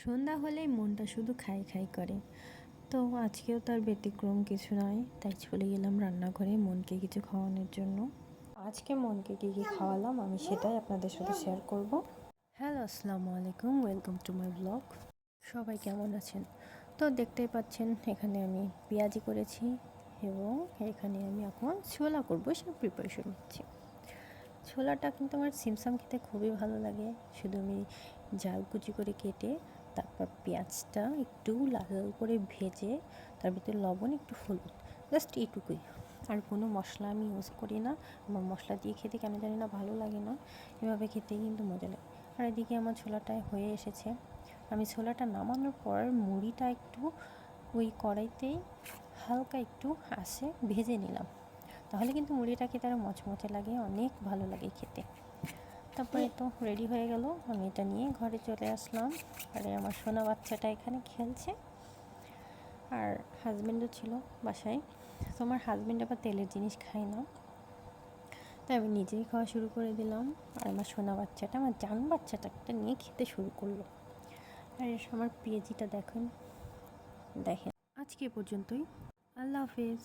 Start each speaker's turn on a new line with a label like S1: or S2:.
S1: সন্ধ্যা হলেই মনটা শুধু খাই খাই করে। তো আজকেও তার ব্যতিক্রম কিছু নয়, তাই চলে গেলাম রান্নাঘরে মনকে কিছু খাওয়ানোর জন্য। আজকে মনকে কী কী খাওয়ালাম আমি সেটাই আপনাদের সাথে শেয়ার করব। হ্যালো, আসসালামু আলাইকুম, ওয়েলকাম টু মাই ব্লগ। সবাই কেমন আছেন? তো দেখতেই পাচ্ছেন এখানে আমি পেঁয়াজি করেছি এবং এখানে আমি এখন ছোলা করবো, সে প্রিপারেশন নিচ্ছি। ছোলাটা কিন্তু আমার সিমসাম খেতে খুবই ভালো লাগে। শুধু আমি জাল কুচি করে কেটে তারপর পেঁয়াজটা একটু লাল লাল করে ভেজে তার ভিতরে লবণ একটু হলুদ, জাস্ট এইটুকুই, আর কোনো মশলা আমি ইউজ করি না। আমার মশলা দিয়ে খেতে কেন জানি না ভালো লাগে না, এভাবে খেতেই কিন্তু মজা লাগে। আর এদিকে আমার ছোলাটা হয়ে এসেছে। আমি ছোলাটা নামানোর পর মুড়িটা একটু ওই কড়াইতেই হালকা একটু আঁচে ভেজে নিলাম, তাহলে কিন্তু মুড়িটা খেতে আরও মচমচে লাগে, অনেক ভালো লাগে খেতে। তারপরে তো রেডি হয়ে গেল, আমি এটা নিয়ে ঘরে চলে আসলাম। আর আমার সোনা বাচ্চাটা এখানে খেলছে, আর হাজব্যান্ডও ছিল বাসায়। তো আমার হাজব্যান্ড আবার তেলের জিনিস খায় না, তাই আমি নিজেই খাওয়া শুরু করে দিলাম। আর আমার সোনা বাচ্চাটা, আমার জান বাচ্চাটা একটা নিয়ে খেতে শুরু করলো। আর আমার পেঁয়াজিটা দেখেন। আজকে এ পর্যন্তই। আল্লাহ হাফেজ।